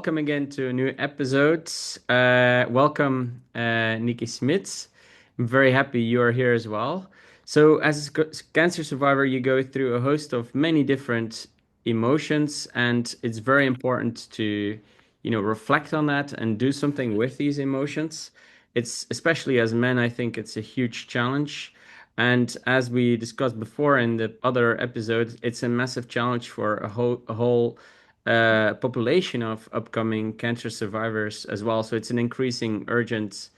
Welcome again to a new episode. Welcome, Niki Smit. I'm very happy you are here as well. So, as a cancer survivor, you go through a host of many different emotions, and it's very important to, reflect on that and do something with these emotions. It's especially as men, I think it's a huge challenge. And as we discussed before in the other episodes, it's a massive challenge for a whole population of upcoming cancer survivors as well. So it's an increasing urgent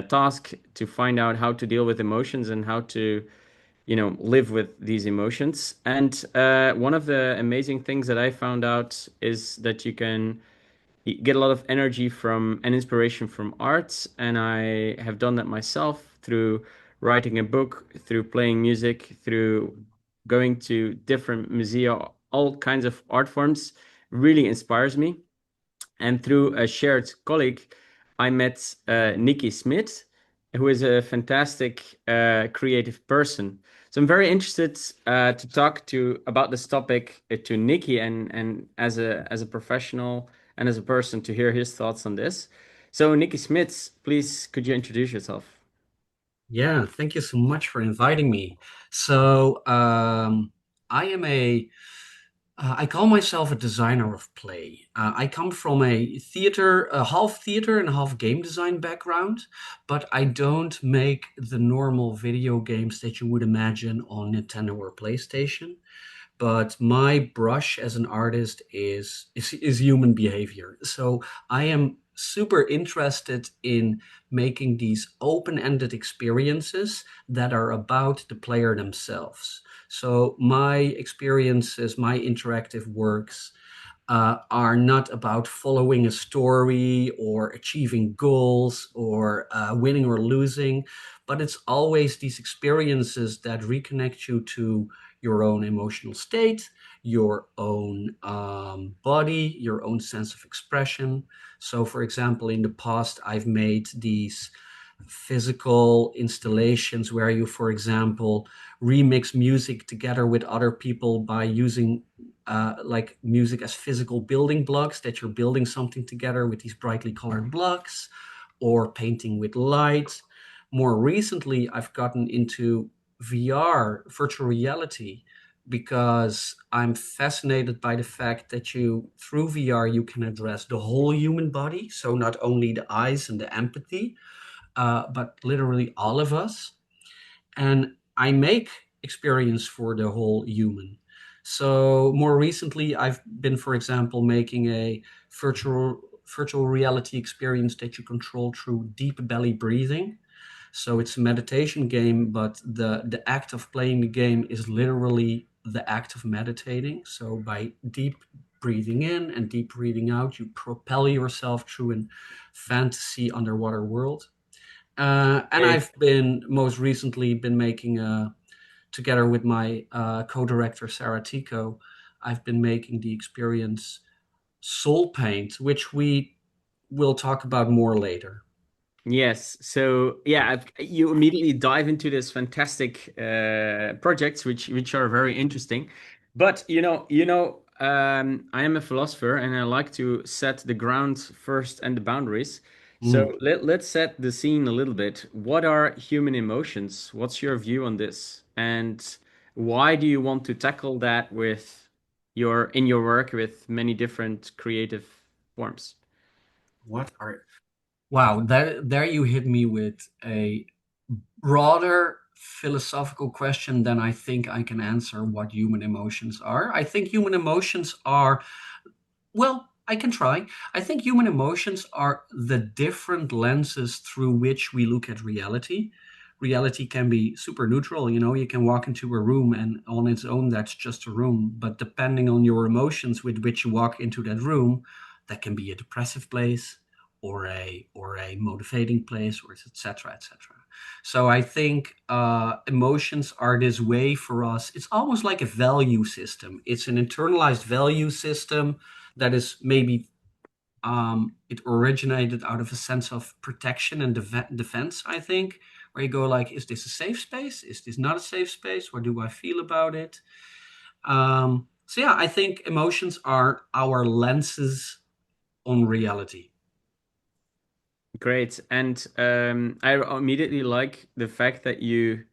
task to find out how to deal with emotions and how to, live with these emotions. And one of the amazing things that I found out is that you can get a lot of energy from and inspiration from arts. And I have done that myself through writing a book, through playing music, through going to different musea, all kinds of art forms really inspires me. And through a shared colleague, I met Niki Smit, who is a fantastic creative person. So I'm very interested to talk to about this topic to Niki and as a professional and as a person to hear his thoughts on this. So Niki Smit, please could you introduce yourself? Yeah, thank you so much for inviting me. So, I am I call myself a designer of play. I come from a half theater and half game design background, but I don't make the normal video games that you would imagine on Nintendo or PlayStation. But my brush as an artist is human behavior. So I am super interested in making these open-ended experiences that are about the player themselves. So my experiences, my interactive works are not about following a story or achieving goals or winning or losing, but it's always these experiences that reconnect you to your own emotional state, your own body, your own sense of expression. So, for example, in the past, I've made these physical installations where you, for example, remix music together with other people by using like music as physical building blocks, that you're building something together with these brightly colored blocks, or painting with light. More recently, I've gotten into VR, virtual reality, because I'm fascinated by the fact that through VR, you can address the whole human body. So not only the eyes and the empathy, but literally all of us. And I make experience for the whole human. So more recently, I've been, for example, making a virtual virtual reality experience that you control through deep belly breathing. So it's a meditation game, but the act of playing the game is literally the act of meditating. So by deep breathing in and deep breathing out, you propel yourself through a fantasy underwater world. And Okay. I've been most recently been making together with my co-director Sarah Tico, I've been making the experience Soul Paint, which we will talk about more later. Yes. So yeah, you immediately dive into this fantastic projects, which are very interesting. But I am a philosopher, and I like to set the ground first and the boundaries. So Mm. let's set the scene a little bit. What are human emotions? What's your view on this? And why do you want to tackle that with your in your work with many different creative forms? What are Wow, that there you hit me with a broader philosophical question than I think I can answer what human emotions are. I think human emotions are, well, I can try. I think human emotions are the different lenses through which we look at reality. Reality can be super neutral, you can walk into a room and on its own, that's just a room. But depending on your emotions with which you walk into that room, that can be a depressive place or a motivating place, or etc. etc. So I think emotions are this way for us. It's almost like a value system. It's an internalized value system that is maybe it originated out of a sense of protection and defense, I think, where you go like, is this a safe space? Is this not a safe space? What do I feel about it? So yeah, I think emotions are our lenses on reality. Great. And I immediately like the fact that you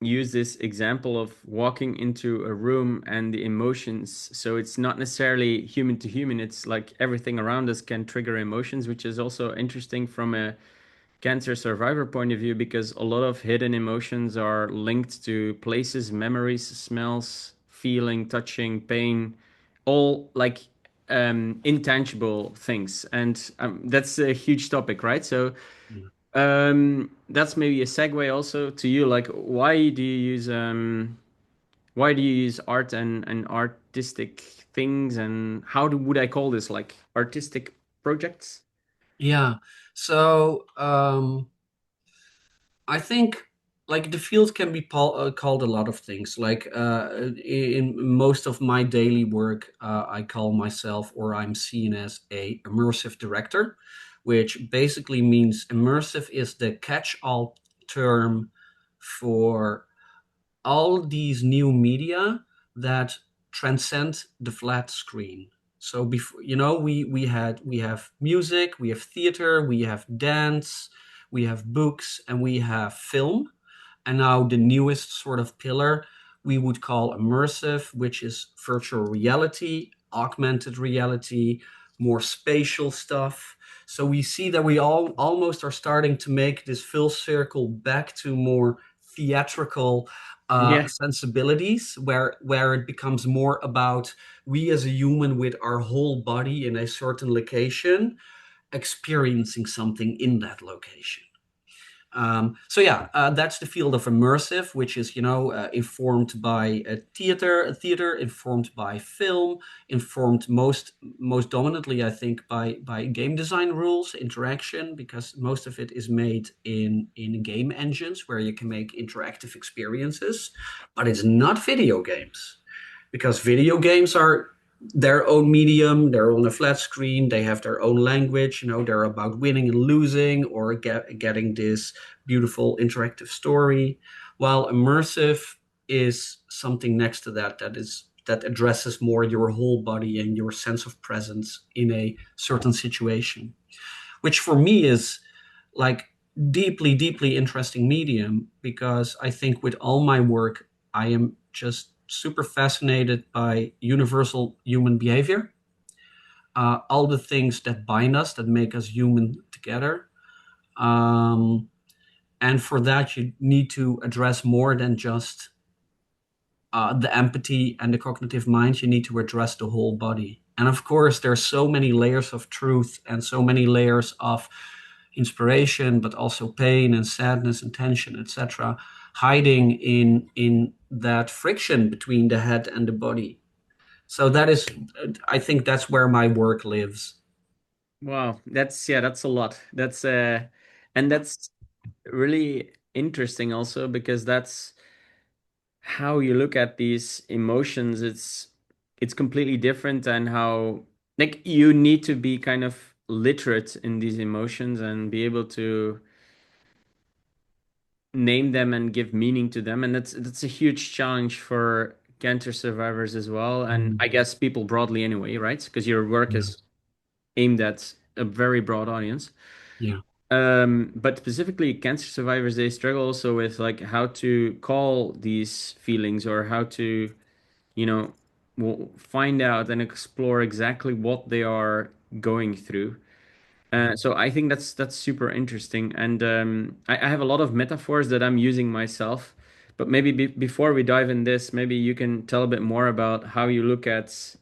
use this example of walking into a room and the emotions. So it's not necessarily human to human, it's like everything around us can trigger emotions, which is also interesting from a cancer survivor point of view because a lot of hidden emotions are linked to places, memories, smells, feeling, touching, pain, all like intangible things. And that's a huge topic, right? So Yeah. that's maybe a segue also to you. Like, why do you use art and artistic things, and would I call this like artistic projects? Yeah. So I think like the field can be called a lot of things. Like in most of my daily work, I call myself or I'm seen as a immersive director, which basically means immersive is the catch-all term for all these new media that transcend the flat screen. So before, we have music, we have theater, we have dance, we have books, and we have film. And now the newest sort of pillar we would call immersive, which is virtual reality, augmented reality, more spatial stuff. So we see that we all almost are starting to make this full circle back to more theatrical Yeah. sensibilities, where it becomes more about we as a human with our whole body in a certain location experiencing something in that location. So yeah, that's the field of immersive, which is informed by theater informed by film, informed most dominantly, I think, by game design rules, interaction, because most of it is made in game engines where you can make interactive experiences, but it's not video games because video games are their own medium. They're on a flat screen. They have their own language. They're about winning and losing or getting this beautiful interactive story. While immersive is something next to that addresses more your whole body and your sense of presence in a certain situation, which for me is like deeply, deeply interesting medium because I think with all my work, I am just super fascinated by universal human behavior, all the things that bind us, that make us human together. Um, and for that, you need to address more than just the empathy and the cognitive mind. You need to address the whole body. And of course, there's so many layers of truth and so many layers of inspiration, but also pain and sadness and tension, etc., hiding in that friction between the head and the body. So that is, I think that's where my work lives. Wow, that's a lot. And that's really interesting also because that's how you look at these emotions. It's completely different and how like you need to be kind of literate in these emotions and be able to name them and give meaning to them. And that's a huge challenge for cancer survivors as well. And Mm, I guess people broadly anyway, right? Because your work yeah, is aimed at a very broad audience. yeah, But specifically, cancer survivors, they struggle also with like how to call these feelings or how to, you know, find out and explore exactly what they are going through. So I think that's super interesting, and I have a lot of metaphors that I'm using myself. But maybe before we dive in this, maybe you can tell a bit more about how you look at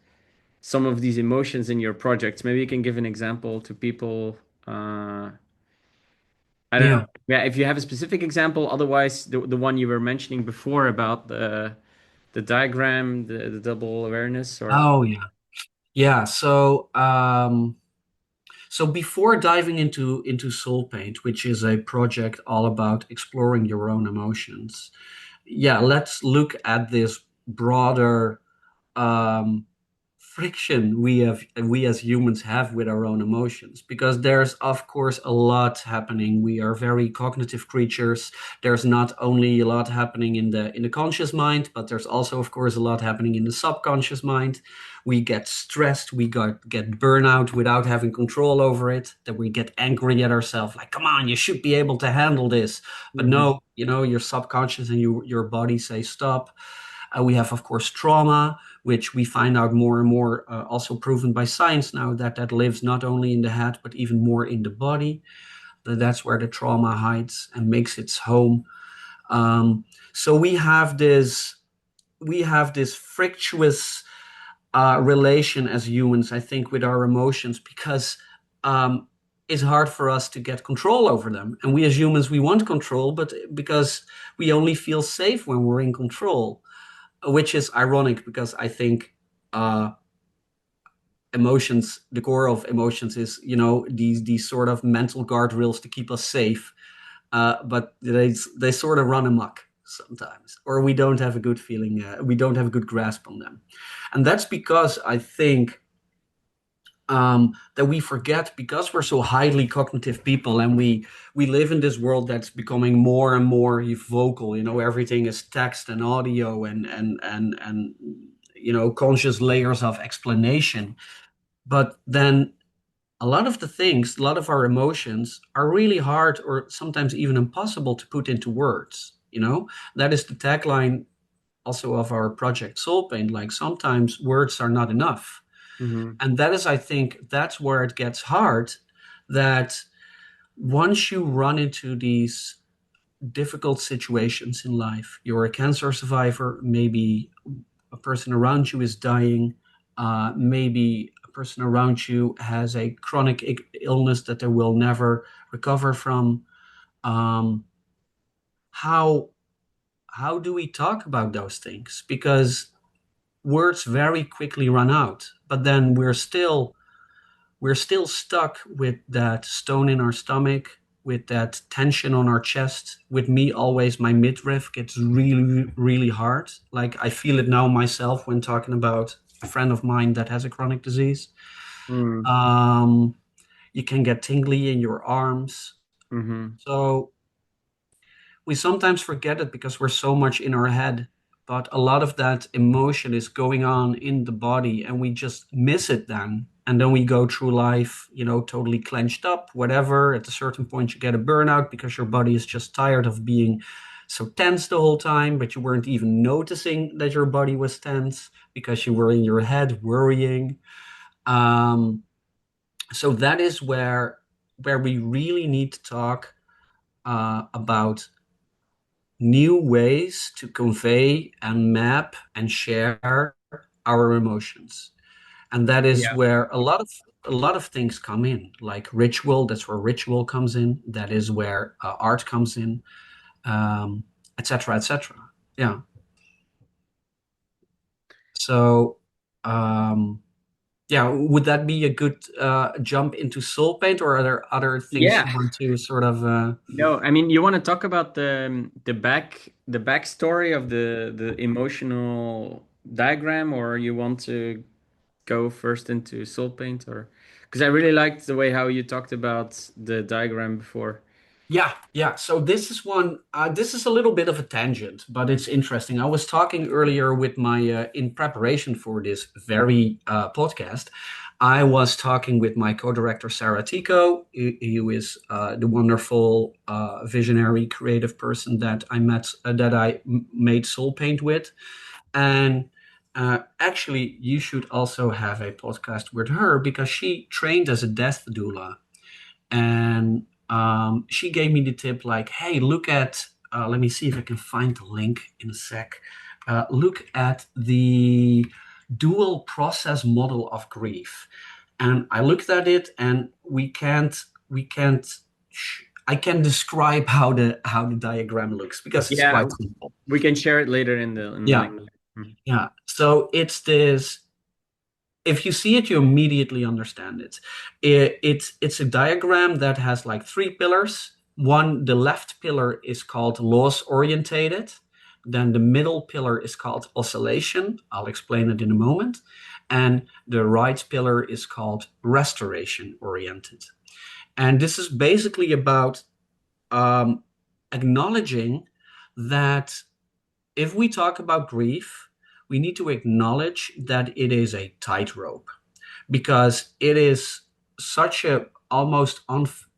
some of these emotions in your projects. Maybe you can give an example to people. I don't know. yeah. Yeah, if you have a specific example, otherwise the one you were mentioning before about the diagram, the double awareness, or Oh, yeah, yeah. So before diving into Soul Paint, which is a project all about exploring your own emotions, yeah, let's look at this broader um, friction we as humans have with our own emotions, because there's of course a lot happening. We are very cognitive creatures. There's not only a lot happening in the conscious mind, but there's also of course a lot happening in the subconscious mind. We get stressed, get burnout without having control over it, that we get angry at ourselves, like, come on, you should be able to handle this. But Mm-hmm. no, your subconscious and your body say stop. We have, of course, trauma, which we find out more and more, also proven by science now, that lives not only in the head, but even more in the body. That's where the trauma hides and makes its home. Um, so we have this frictious relation as humans, I think, with our emotions, because um, it's hard for us to get control over them. And we as humans, we want control, but because we only feel safe when we're in control, which is ironic because I think uh, emotions, the core of emotions is, these sort of mental guardrails to keep us safe. But they sort of run amok sometimes, or we don't have a good feeling, we don't have a good grasp on them. And that's because I think that we forget, because we're so highly cognitive people, and we live in this world that's becoming more and more vocal. Everything is text and audio and conscious layers of explanation. But then a lot of our emotions are really hard, or sometimes even impossible to put into words. That is the tagline also of our project Soul Paint. Like, sometimes words are not enough. Mm-hmm. And that is, I think, that's where it gets hard. That once you run into these difficult situations in life, you're a cancer survivor, maybe a person around you is dying, maybe a person around you has a chronic illness that they will never recover from. Um, how how do we talk about those things? Because words very quickly run out, but then we're still stuck with that stone in our stomach, with that tension on our chest. With me, always my midriff gets really, really hard. Like, I feel it now myself when talking about a friend of mine that has a chronic disease. Mm-hmm. Um, you can get tingly in your arms. Mm-hmm. So we sometimes forget it because we're so much in our head, but a lot of that emotion is going on in the body, and we just miss it then. And then we go through life, totally clenched up, whatever. At a certain point, you get a burnout because your body is just tired of being so tense the whole time, but you weren't even noticing that your body was tense because you were in your head worrying. Um, so that is where we really need to talk about new ways to convey and map and share our emotions. And that is Yeah. where a lot of things come in, like ritual. That's where ritual comes in. That is where art comes in, um, etc., etc. Yeah. So, um, yeah, would that be a good jump into soul paint, or are there other things Yeah. you want to sort of? No, I mean, you want to talk about the backstory of the emotional diagram, or you want to go first into soul paint, or because I really liked the way how you talked about the diagram before. Yeah, yeah. So this is one. This is a little bit of a tangent, but it's interesting. I was talking earlier with my in preparation for this very podcast. I was talking with my co-director Sarah Tico, who is the wonderful, visionary, creative person that I met, that made Soul Paint with, and actually, you should also have a podcast with her because she trained as a death doula, and she gave me the tip, like, hey, look at let me see if I can find the link in a sec. Look at the dual process model of grief. And I looked at it, and we can't I can describe how the diagram looks because it's Yeah, quite simple. we can share it later in the Yeah, link. Mhm. yeah. So it's this, if you see it, you immediately understand it. It's a diagram that has like three pillars. One, the left pillar is called loss orientated. Then the middle pillar is called oscillation. I'll explain it in a moment. And the right pillar is called restoration oriented. And this is basically about um, acknowledging that if we talk about grief, we need to acknowledge that it is a tightrope because it is such a almost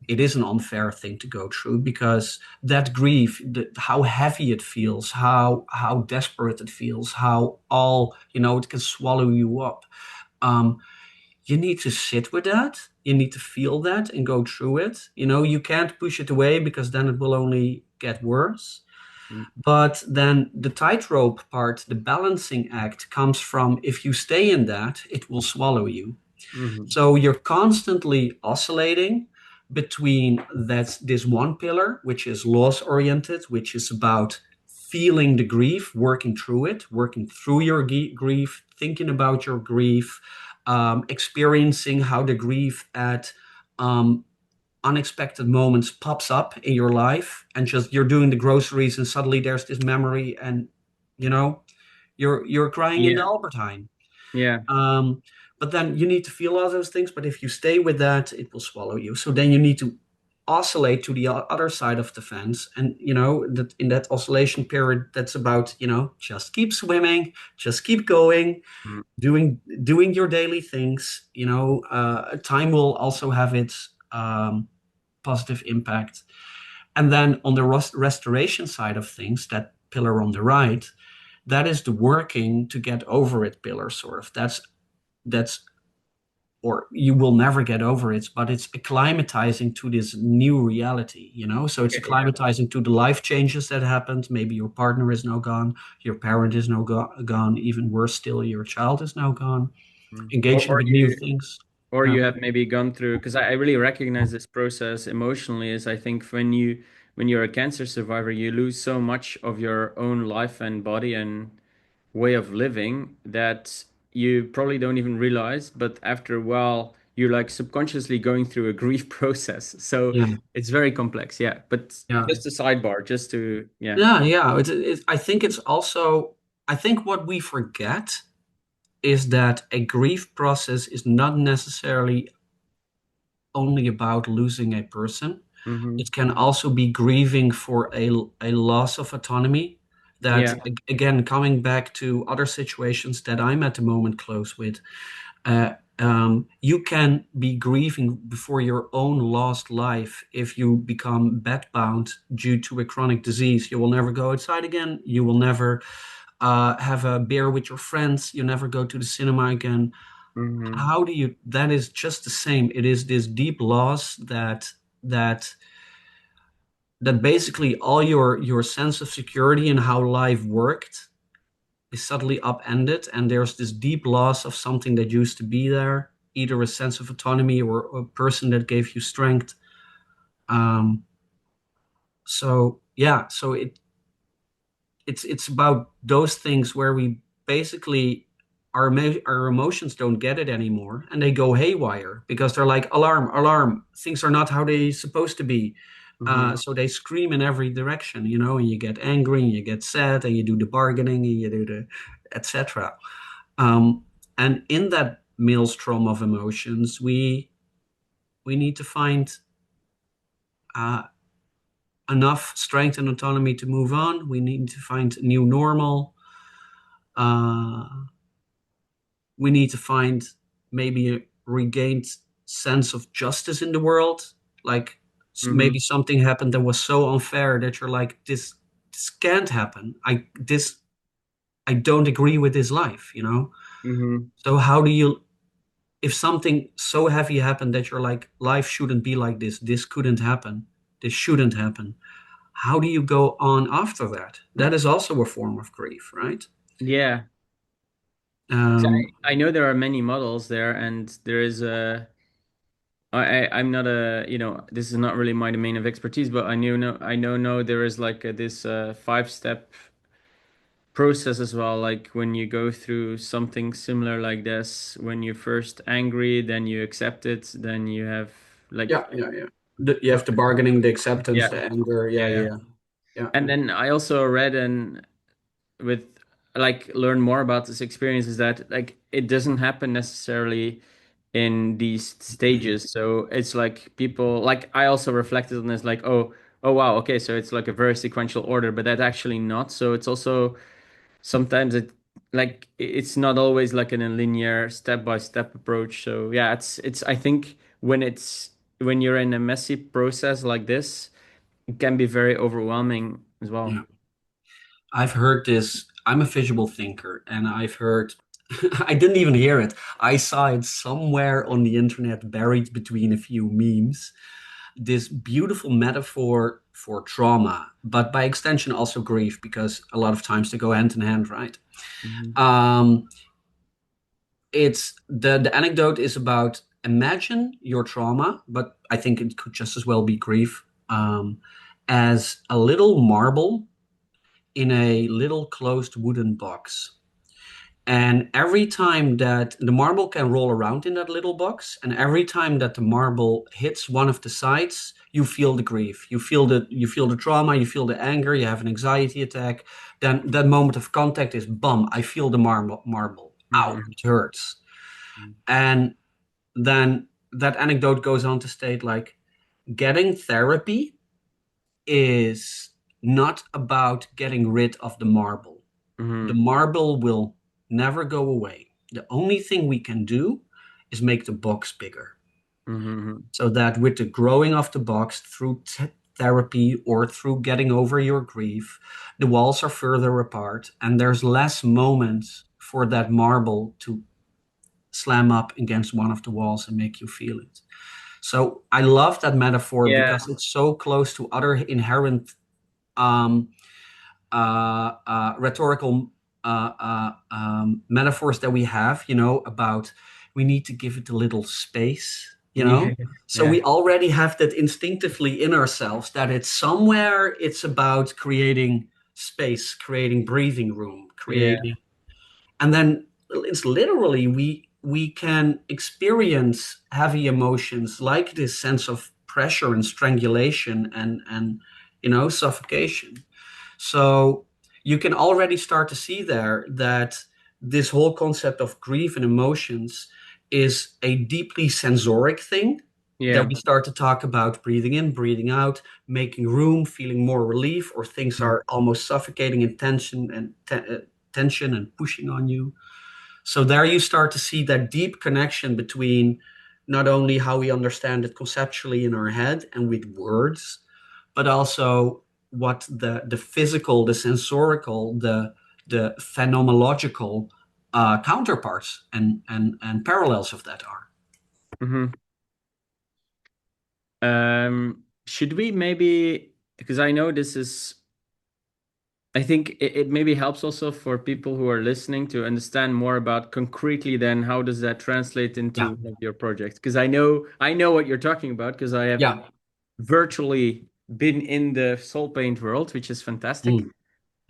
it is an unfair thing to go through because that grief, how heavy it feels, how desperate it feels, how all it can swallow you up. Um, you need to sit with that. You need to feel that and go through it. You can't push it away because then it will only get worse. But then the tightrope part, the balancing act, comes from if you stay in that, it will swallow you. Mm-hmm. So you're constantly oscillating between this one pillar, which is loss oriented, which is about feeling the grief, working through it, working through your grief, thinking about your grief, experiencing how the grief at um, unexpected moments pops up in your life, and just you're doing the groceries and suddenly there's this memory, and you know you're crying in the Yeah. Albertine. Yeah. um, but then you need to feel all those things. But if you stay with that, it will swallow you. So then you need to oscillate to the other side of the fence. And that in that oscillation period, that's about just keep swimming, just keep going, Mm. doing your daily things. Time will also have its positive impact. And then on the restoration side of things, that pillar on the right, that is the working to get over it pillar, sort of. That's or you will never get over it, but it's acclimatizing to this new reality. So it's Okay. Yeah. acclimatizing to the life changes that happened. Maybe your partner is now gone, your parent is now gone, even worse still, your child is now gone, Mm. engaging Or with new you things. or Yeah, you have maybe gone through, because I really recognize this process emotionally, is I think when you're a cancer survivor, you lose so much of your own life and body and way of living that you probably don't even realize, but after a while you're like subconsciously going through a grief process. So yeah, it's very complex. Yeah. But yeah, just a sidebar, just to yeah. yeah, yeah. I think it's also, I think what we forget is that a grief process is not necessarily only about losing a person. Hmm. It can also be grieving for a loss of autonomy. That, Yeah. again, coming back to other situations that I'm at the moment close with, uh, you can be grieving before your own lost life if you become bedbound due to a chronic disease. You will never go outside again. You will never have a beer with your friends. You never go to the cinema again. Hmm. How do you? That is just the same. It is this deep loss that that basically all your sense of security and how life worked is suddenly upended, and there's this deep loss of something that used to be there, either a sense of autonomy or a person that gave you strength. Um, so yeah, so it's about those things where we basically our emotions don't get it anymore, and they go haywire because they're like, alarm, alarm, things are not how they supposed to be. Hmm. So they scream in every direction, and you get angry and you get sad and you do the bargaining and you do the etc. And in that maelstrom of emotions, we need to find uh, enough strength and autonomy to move on. We need to find a new normal. Uh, we need to find maybe a regained sense of justice in the world. Like, Hmm. maybe something happened that was so unfair that you're like, this can't happen. I don't agree with this life. Hmm. So how do you, if something so heavy happened that you're like, life shouldn't be like this couldn't happen, this shouldn't happen, how do you go on after that? That is also a form of grief, right? Yeah. 'Cause Um, I know there are many models there, and there is a I'm not a, this is not really my domain of expertise, but I know no there is like this five-step process as well. Like when you go through something similar like this, when you're first angry, then you accept it, then you have like yeah, yeah, yeah. You have the bargaining, the acceptance, yeah, the anger. Yeah, yeah. yeah, yeah, And then I also read and with like learn more about this experience is that like it doesn't happen necessarily in these stages. So it's like people like I also reflected on this like, oh wow, okay, so it's like a very sequential order, but that's actually not. So it's also sometimes it's not always like in a linear step by step approach. So yeah, it's I think when you're in a messy process like this, it can be very overwhelming as well. Yeah. I've heard this. I'm a visual thinker, and I've heard, I didn't even hear it. I saw it somewhere on the internet, buried between a few memes. This beautiful metaphor for trauma, but by extension also grief, because a lot of times they go hand in hand, right? Mhm. Um, it's the anecdote is about imagine your trauma, but I think it could just as well be grief, as a little marble in a little closed wooden box. And every time that the marble can roll around in that little box, and every time that the marble hits one of the sides, you feel the grief, you feel the trauma, you feel the anger, you have an anxiety attack. Then that moment of contact is bum. I feel the marble. Ow, Mhm. it hurts. And then that anecdote goes on to state like getting therapy is not about getting rid of the marble. The Mhm. marble will never go away. The only thing we can do is make the box bigger. Mhm. So that with the growing of the box through therapy or through getting over your grief, the walls are further apart and there's less moments for that marble to slam up against one of the walls and make you feel it. So I love that metaphor Yeah. because it's so close to other inherent um, rhetorical metaphors that we have, about we need to give it a little space, Yeah. So Yeah. we already have that instinctively in ourselves that it's somewhere it's about creating space, creating breathing room, Yeah. creating, and then it's literally we can experience heavy emotions like this sense of pressure and strangulation and suffocation. So you can already start to see there that this whole concept of grief and emotions is a deeply sensoric thing that Yeah. we start to talk about breathing in, breathing out, making room, feeling more relief, or things Mhm. are almost suffocating in tension and pushing on you. So there you start to see that deep connection between not only how we understand it conceptually in our head and with words, but also what the physical, the sensorical, the phenomenological counterparts and parallels of that are. Mhm. Should we maybe, because I know this is, I think it maybe helps also for people who are listening to understand more about concretely then how does that translate Yeah, into like, your project? Because I know what you're talking about because I have yeah. virtually been in the soul paint world, which is fantastic. Mm,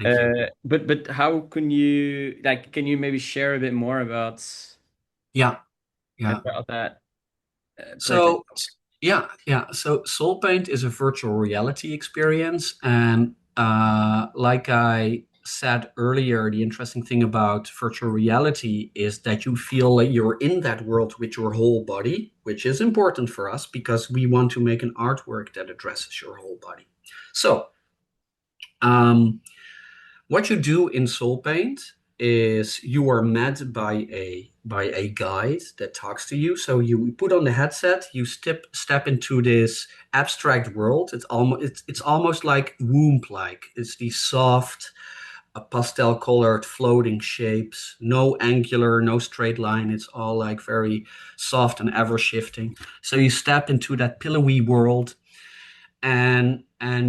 thank you. But how can you like can you maybe share a bit more Yeah, yeah. about that project? So yeah. So Soul Paint is a virtual reality experience, and like I said earlier, the interesting thing about virtual reality is that you feel like you're in that world with your whole body, which is important for us because we want to make an artwork that addresses your whole body. So, um, what you do in Soul Paint is you are met by a guide that talks to you. So you put on the headset, you step into this abstract world. It's almost like womb-like. It's these soft, pastel-colored floating shapes, no angular, no straight line. It's all like very soft and ever shifting. So you step into that pillowy world and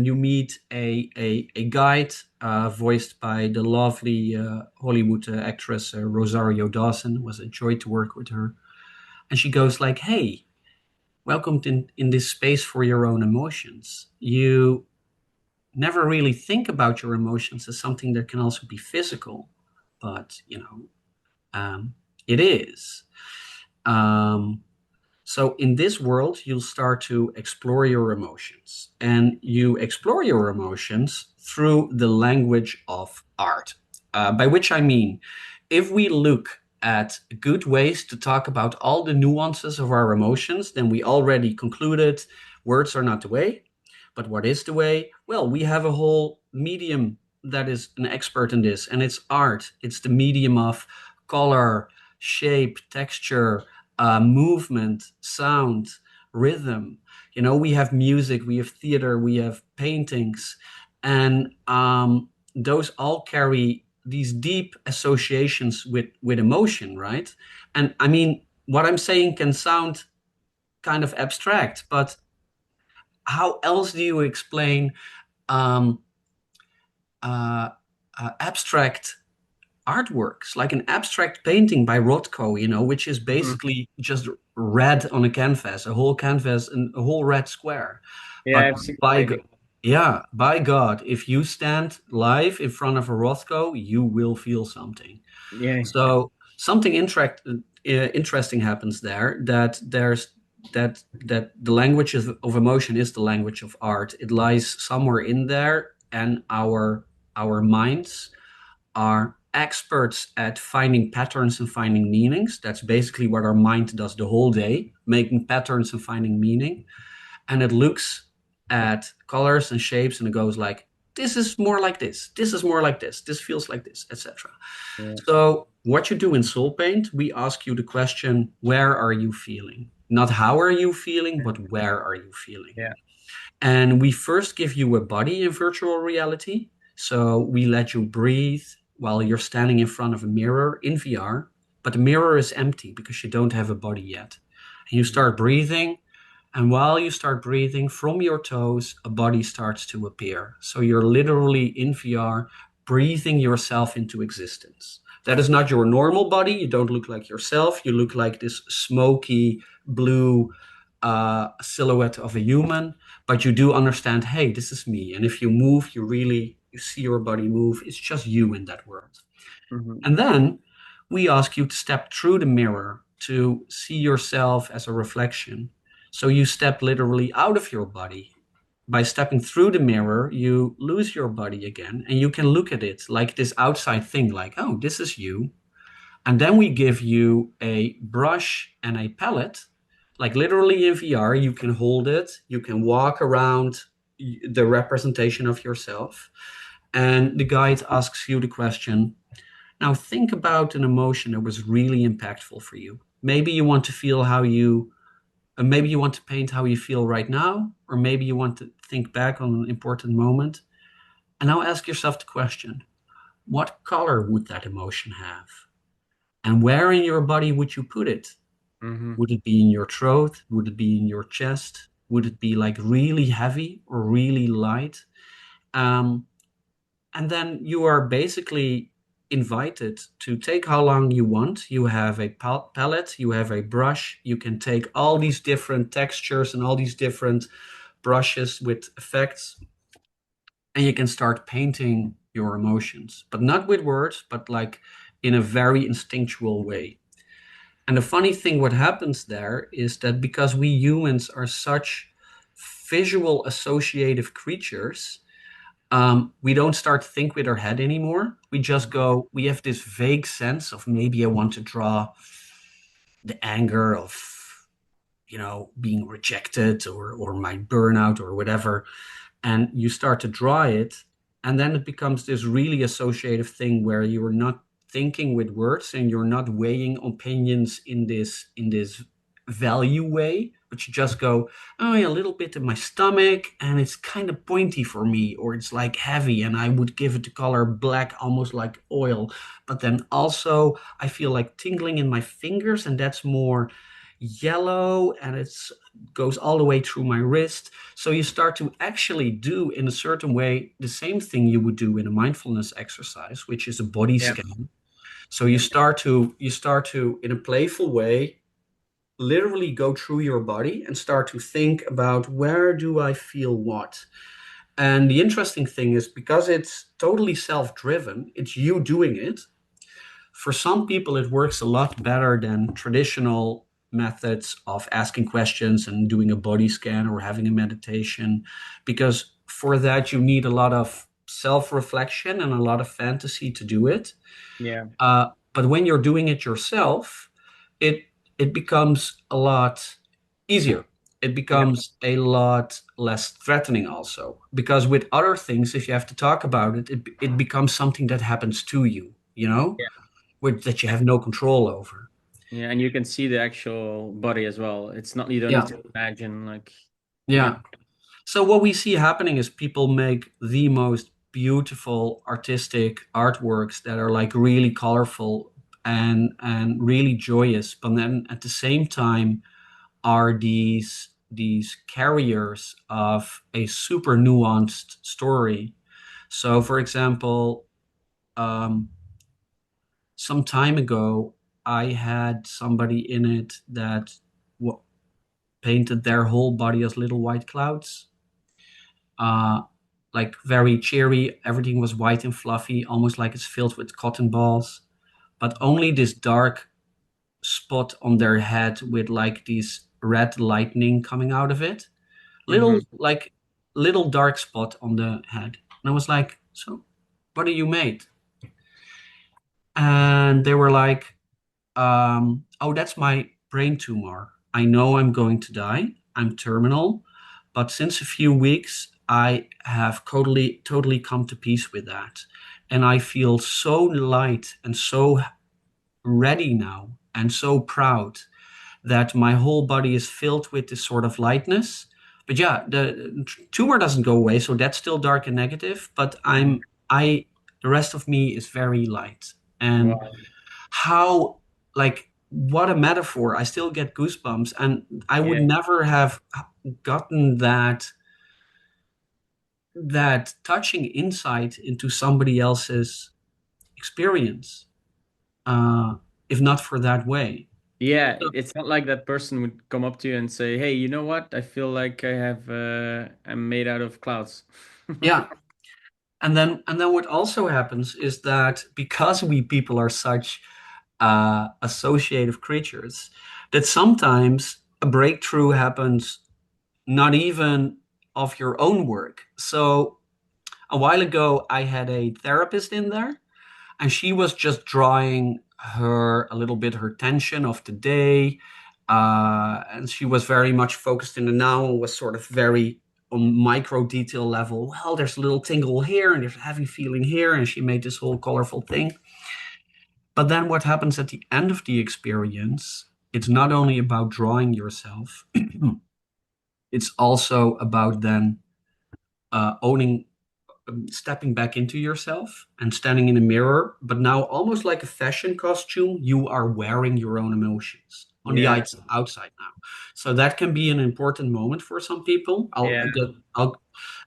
you meet a guide voiced by the lovely Hollywood actress Rosario Dawson. It was a joy to work with her. And she goes like, "Hey, welcome in this space for your own emotions. You never really think about your emotions as something that can also be physical, but um, it is." Um, So in this world, you'll start to explore your emotions, and you explore your emotions through the language of art. By which I mean, if we look at good ways to talk about all the nuances of our emotions, then we already concluded words are not the way. But what is the way? Well, we have a whole medium that is an expert in this, and it's art. It's the medium of color, shape, texture, movement, sound, rhythm. We have music, we have theater, we have paintings, and those all carry these deep associations with emotion, right? And I mean, what I'm saying can sound kind of abstract, but how else do you explain um, uh, abstract artworks, like an abstract painting by Rothko, which is Mhm. basically just red on a canvas, a whole canvas and a whole red square. Yeah, But I've seen the by painting. yeah, by God, if you stand live in front of a Rothko, you will feel something. Yeah. So something interesting happens there. That the language of emotion is the language of art. It lies somewhere in there, and our minds are experts at finding patterns and finding meanings. That's basically what our mind does the whole day, making patterns and finding meaning. And it looks at colors and shapes and it goes like, this is more like this is more like this feels like this, etc. Yeah. So what you do in Soul Paint, we ask you the question, where are you feeling? Not how are you feeling, but where are you feeling? Yeah. And we first give you a body in virtual reality. So we let you breathe while you're standing in front of a mirror in VR, but the mirror is empty because you don't have a body yet. And you Mhm. start breathing, and while you start breathing from your toes, a body starts to appear. So you're literally in VR, breathing yourself into existence. That is not your normal body. You don't look like yourself. You look like this smoky blue silhouette of a human, but you do understand, hey, this is me. And if you move, you see your body move. It's just you in that world. Mhm. And then we ask you to step through the mirror to see yourself as a reflection. So you step literally out of your body. By stepping through the mirror, you lose your body again and you can look at it like this outside thing, like, oh, this is you. And then we give you a brush and a palette, like literally in VR, you can hold it, you can walk around the representation of yourself. And the guide asks you the question, now think about an emotion that was really impactful for you. Maybe you want to feel how you, maybe you want to paint how you feel right now, or maybe you want to think back on an important moment. And now ask yourself the question, what color would that emotion have? And where in your body would you put it? Mhm. Would it be in your throat? Would it be in your chest? Would it be like really heavy or really light? Um, and then you are basically invited to take how long you want. You have a palette, you have a brush, you can take all these different textures and all these different brushes with effects, and you can start painting your emotions, but not with words, but like in a very instinctual way. And the funny thing, what happens there is that because we humans are such visual associative creatures, we don't start to think with our head anymore. We just go, we have this vague sense of maybe I want to draw the anger of, being rejected or my burnout or whatever. And you start to draw it. And then it becomes this really associative thing where you're not thinking with words and you're not weighing opinions in this value way, but you just go, oh yeah, a little bit in my stomach and it's kind of pointy for me, or it's like heavy and I would give it the color black, almost like oil. But then also I feel like tingling in my fingers and that's more yellow and it's goes all the way through my wrist. So you start to actually do in a certain way the same thing you would do in a mindfulness exercise, which is a body Yeah. scan. So you Yeah. start to in a playful way literally go through your body and start to think about where do I feel what. And the interesting thing is because it's totally self-driven, it's you doing it. For some people, it works a lot better than traditional methods of asking questions and doing a body scan or having a meditation, because for that, you need a lot of self reflection and a lot of fantasy to do it. Yeah. But when you're doing it yourself, it it becomes a lot easier. It Yeah. becomes a lot less threatening also. Because with other things, if you have to talk about it, it becomes something that happens to you, Yeah. with that you have no control over. Yeah. And you can see the actual body as well. It's not, you don't need Yeah. to imagine like, yeah. Yeah. So what we see happening is people make the most beautiful artistic artworks that are like really colorful and really joyous, but then at the same time are these carriers of a super nuanced story. So, for example, um, some time ago, I had somebody in it that w painted their whole body as little white clouds, uh, like very cheery. Everything was white and fluffy, almost like it's filled with cotton balls, but only this dark spot on their head with like these red lightning coming out of it. Hmm. Little dark spot on the head. And I was like, so what are you made? And they were like, oh, that's my brain tumor. I know I'm going to die. I'm terminal. But since a few weeks, I have totally come to peace with that. And I feel so light and so ready now and so proud that my whole body is filled with this sort of lightness. But yeah, the tumor doesn't go away, so that's still dark and negative. But Hmm. the rest of me is very light. And Wow. how, like, what a metaphor! I still get goosebumps, and I would Yeah. never have gotten that touching insight into somebody else's experience, uh, if not for that way. Yeah. So, It's not like that person would come up to you and say, "Hey, you know what? I feel like I'm made out of clouds." yeah. And then what also happens is that because we people are such associative creatures, that sometimes a breakthrough happens not even of your own work. So a while ago, I had a therapist in there, and she was just drawing her a little bit her tension of the day, and she was very much focused in the now and was sort of very on micro detail level. Well, there's a little tingle here and there's a heavy feeling here, and she made this whole colorful thing. But then what happens at the end of the experience, it's not only about drawing yourself, it's also about then owning, stepping back into yourself and standing in a mirror, but now almost like a fashion costume, you are wearing your own emotions on the Yeah. outside now. So that can be an important moment for some people. Yeah.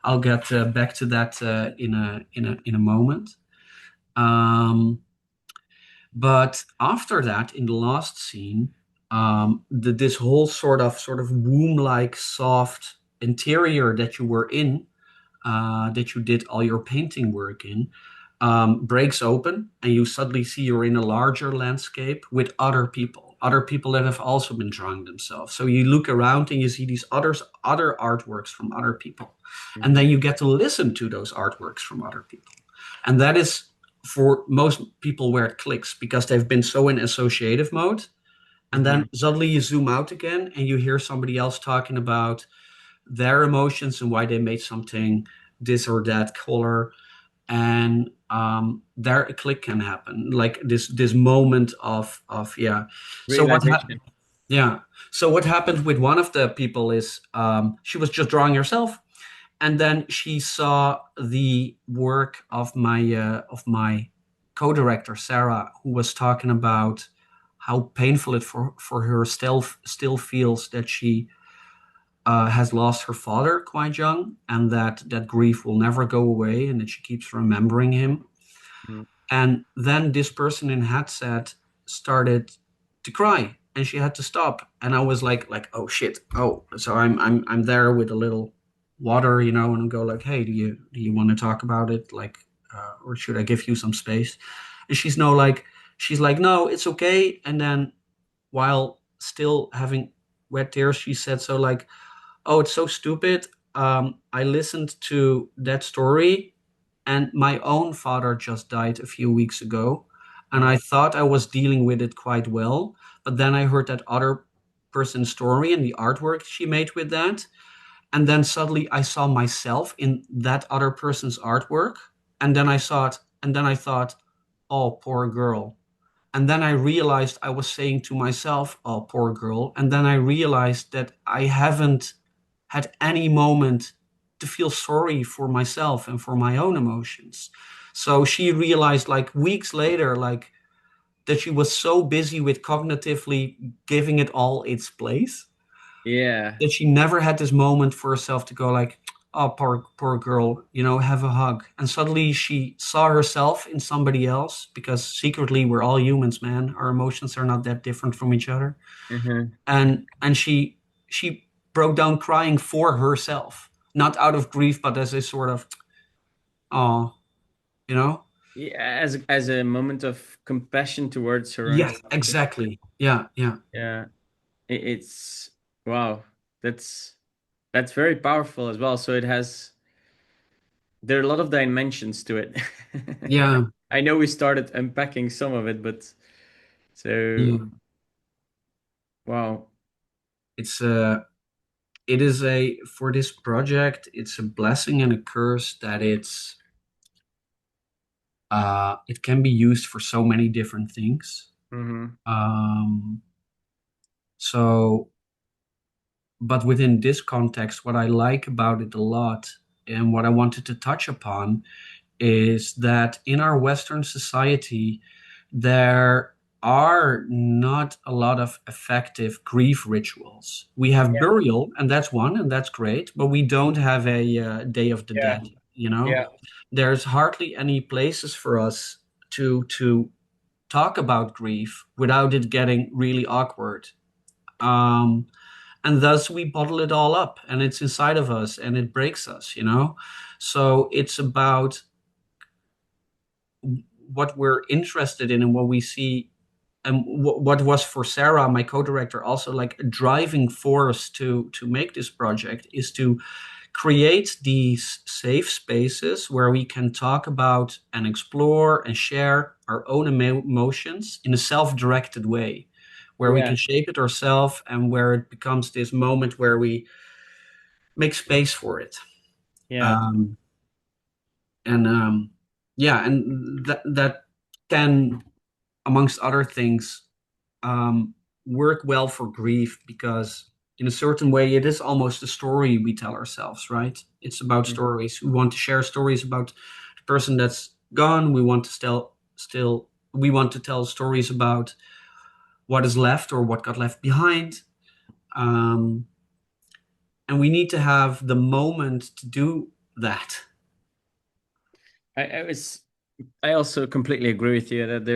I'll get back to that in a moment. Um, but after that, in the last scene, this whole sort of womb-like soft interior that you were in, that you did all your painting work in, breaks open, and you suddenly see you're in a larger landscape with other people that have also been drawing themselves. So you look around and you see these other artworks from other people, and Hmm. then you get to listen to those artworks from other people, and that is for most people where it clicks because they've been so in associative mode. And Hmm. then suddenly you zoom out again and you hear somebody else talking about their emotions and why they made something this or that color, and there a click can happen, like this moment of yeah. So what happened? Realization. Yeah. So what happened with one of the people is, she was just drawing herself, and then she saw the work of my co-director Sarah, who was talking about how painful it for her still feels that she has lost her father quite young, and that grief will never go away, and that she keeps remembering him. Mm. And then this person in headset started to cry, and she had to stop. And I was like, oh shit, oh. So I'm there with a little water, and go like, hey, do you want to talk about it, like, or should I give you some space? And she's like, no, it's okay. And then while still having wet tears, she said, so like, oh, it's so stupid. I listened to that story, and my own father just died a few weeks ago. and I thought I was dealing with it quite well. But then I heard that other person's story and the artwork she made with that. And then suddenly I saw myself in that other person's artwork. And then I saw it, and then I thought, oh, poor girl. And then I realized I was saying to myself, oh, poor girl. And then I realized that I haven't had any moment to feel sorry for myself and for my own emotions. So she realized like weeks later, like that she was so busy with cognitively giving it all its place Yeah. that she never had this moment for herself to go like, oh, poor girl, have a hug. And suddenly she saw herself in somebody else because secretly we're all humans, man. Our emotions are not that different from each other. Hmm. And she broke down crying for herself, not out of grief, but as a sort of, oh, you know? Yeah, as a moment of compassion towards her own Yes, emotions. exactly. Yeah, yeah, Yeah. It's wow. That's that's very powerful as well. So it has there are a lot of dimensions to it. yeah, I know we started unpacking some of it, but so yeah. wow. It's it is a for this project, it's a blessing and a curse that it can be used for so many different things. Hmm. Um, so, but within this context, what I like about it a lot and what I wanted to touch upon is that in our Western society, there are not a lot of effective grief rituals. We have Yeah. burial, and that's one, and that's great, but we don't have a Day of the Yeah. Dead, you know? Yeah. There's hardly any places for us to talk about grief without it getting really awkward. Um, and thus we bottle it all up and it's inside of us and it breaks us. So it's about what we're interested in and what we see and what was for Sarah, my co-director, also like a driving force to make this project is to create these safe spaces where we can talk about and explore and share our own emotions in a self-directed way, where we Yeah. can shape it ourselves and where it becomes this moment where we make space for it. Yeah. Um, and yeah, and that can, amongst other things, um, work well for grief because in a certain way it is almost a story we tell ourselves, right? It's about stories. We want to share stories about the person that's gone. We want to still we want to tell stories about what is left or what got left behind. um, and we need to have the moment to do that. I was I also completely agree with you that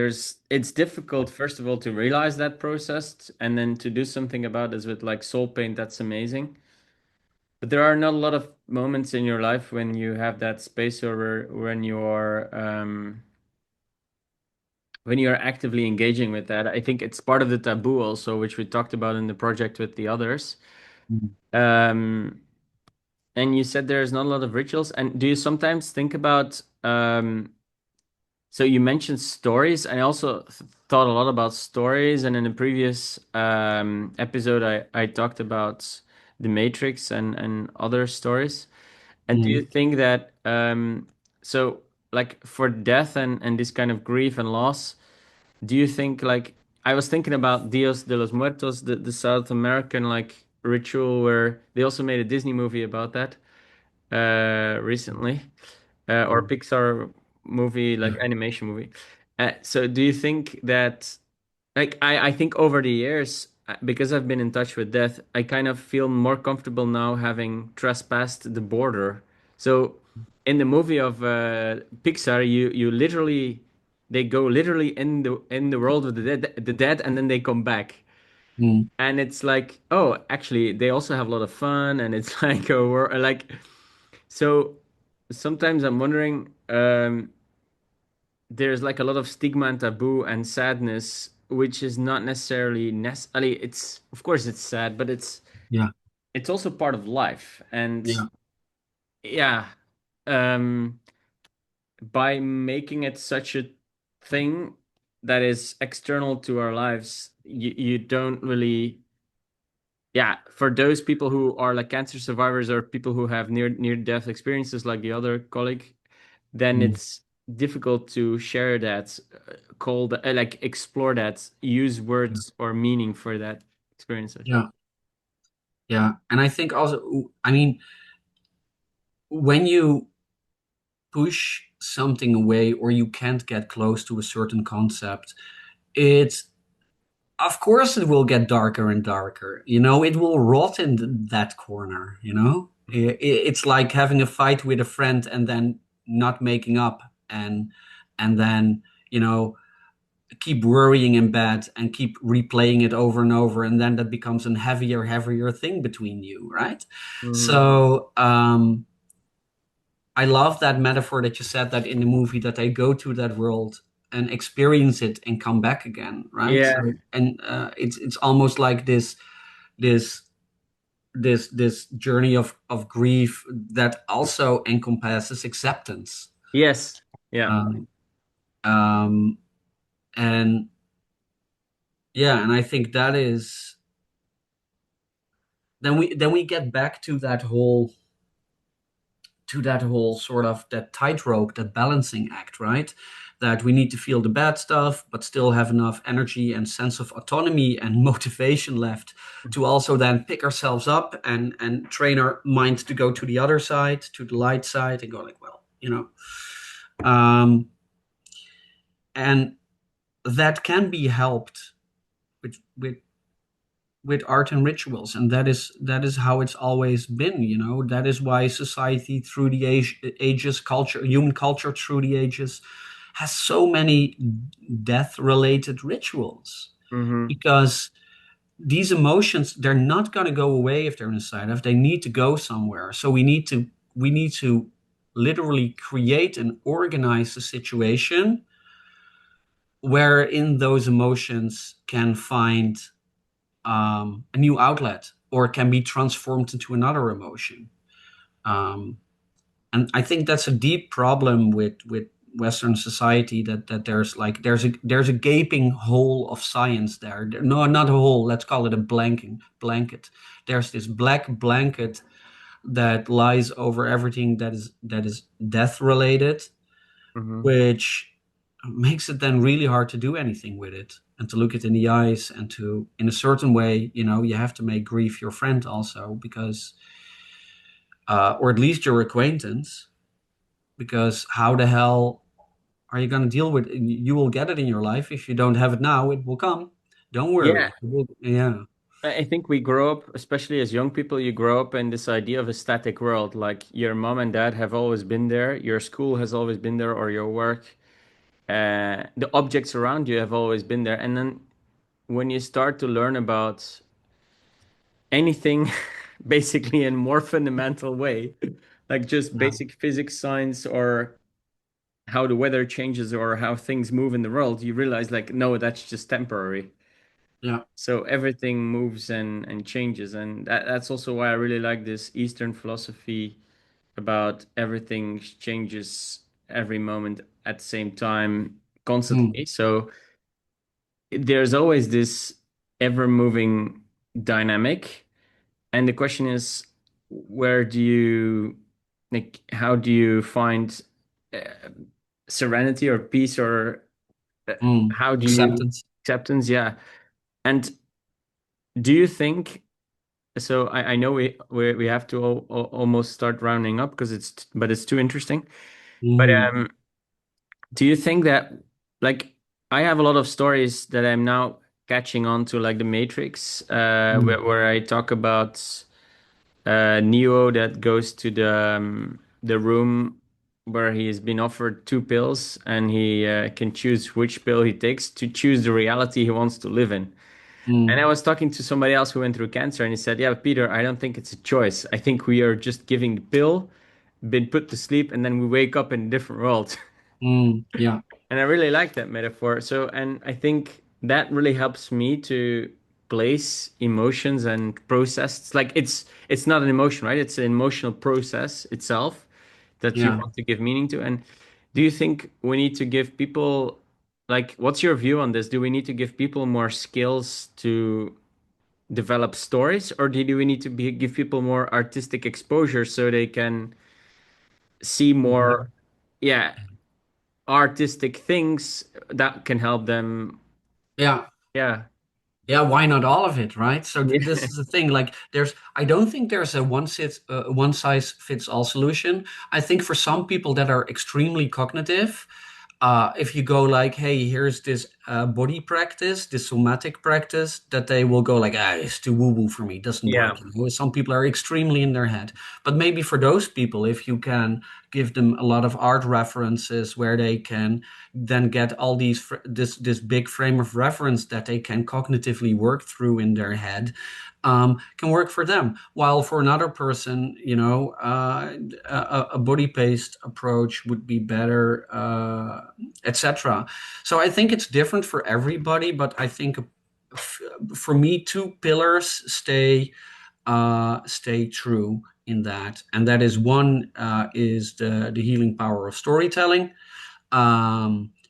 it's difficult first of all to realize that process and then to do something about this with like soul paint, that's amazing. But there are not a lot of moments in your life when you have that space or when you're actively engaging with that. I think it's part of the taboo also, which we talked about in the project with the others. Mm. Um, and you said there's not a lot of rituals. And do you sometimes think about so you mentioned stories. I also thought a lot about stories, and in the previous episode, I talked about the Matrix and other stories. And do you Mm. think that so like for death and this kind of grief and loss, do you think like I was thinking about Dios de los Muertos, the South American like ritual where they also made a Disney movie about that recently, or Mm. Pixar movie, like Yeah. animation movie. So do you think that, like, I think over the years, because I've been in touch with death, I kind of feel more comfortable now having trespassed the border. So in the movie of Pixar, you literally they go literally in the world of the dead, and then they come back. Mm. And it's like, oh, actually, they also have a lot of fun, and it's like like so sometimes I'm wondering, there's like a lot of stigma and taboo and sadness, which is not necessarily necessarily. It's of course it's sad, but Yeah. it's also part of life. And Yeah. yeah, um, by making it such a thing, that is external to our lives, you don't really, yeah, for those people who are like cancer survivors or people who have near death experiences like the other colleague, then Mm. it's difficult to share that, call that, like explore that, use Yeah, words or meaning for that experience, I think. yeah, yeah. And I think also, I mean, when you push something away or you can't get close to a certain concept, it's of course it will get darker and darker. It will rot in that corner. It's like having a fight with a friend and then not making up, and then you know keep worrying in bed and keep replaying it over and over, and then that becomes a heavier thing between you, right? Hmm. So I love that metaphor that you said, that in the movie that they go to that world and experience it and come back again, right? Yeah. So, and it's almost like this this journey of grief that also encompasses acceptance. Yes. Yeah. Um, um, and yeah, and I think that is, then we get back to that whole sort of that tightrope, that balancing act, right? That we need to feel the bad stuff, but still have enough energy and sense of autonomy and motivation left to also then pick ourselves up and train our mind to go to the other side, to the light side, and go like, well. Um, and that can be helped with art and rituals, and that is how it's always been. That is why society through the ages, culture, human culture through the ages, has so many death related rituals, Hmm. because these emotions, they're not going to go away if they're inside of, they need to go somewhere. So we need to literally create and organize a situation wherein those emotions can find a new outlet, or can be transformed into another emotion. Um, and I think that's a deep problem with Western society, that there's a gaping hole of science there. No, not a hole. Let's call it a blanket. There's this black blanket that lies over everything that is death related, Hmm. which makes it then really hard to do anything with it, and to look it in the eyes, and to, in a certain way, you have to make grief your friend also, because, or at least your acquaintance, because how the hell are you going to deal with it? You will get it in your life. If you don't have it now, it will come. Don't worry. Yeah. Yeah. I think we grow up, especially as young people, you grow up in this idea of a static world. Like your mom and dad have always been there, your school has always been there, or your work. The objects around you have always been there. And then when you start to learn about anything, basically in more fundamental way, like just Yeah. basic physics, science, or how the weather changes or how things move in the world, you realize like, no, that's just temporary. Yeah. So everything moves and changes, and that's also why I really like this Eastern philosophy about everything changes every moment at the same time, constantly. Mm, So there's always this ever-moving dynamic, and the question is, where do you like, how do you find uh, serenity or peace, or uh, how do you acceptance. acceptance? Yeah, and do you think? So I know we have to almost start rounding up because it's too interesting. But Mm, do you think that, like, I have a lot of stories that I'm now catching on to, like the Matrix, mm, where I talk about Neo that goes to the room where he has been offered two pills, and he can choose which pill he takes to choose the reality he wants to live in. And I mm, was talking to somebody else who went through cancer, and he said, "Yeah, Peter, I don't think it's a choice. I think we are just giving the pill, been put to sleep, and then we wake up in a different world." yeah, And I really like that metaphor. So, and I think that really helps me to place emotions and process. It's like it's not an emotion, right? It's an emotional process itself that you yeah. want to give meaning to. And do you think we need to give people like, what's your view on this? Do we need to give people more skills to develop stories, or do we need to give people more artistic exposure so they can see more, yeah, artistic things that can help them? Yeah. Yeah. Yeah, why not all of it, right? So this Yeah. is the thing. Like, I don't think there's a one size fits all solution. I think for some people that are extremely cognitive, if you go like, hey, here's this body practice, this somatic practice, that they will go like, it's too woo woo for me, doesn't Yeah. work. You know, some people are extremely in their head, but maybe for those people, if you can give them a lot of art references where they can then get all this big frame of reference that they can cognitively work through in their head, can work for them. While for another person, a body-based approach would be better, etc. So I think it's different for everybody, but I think for me, two pillars stay true in that, and that is one is the healing power of storytelling,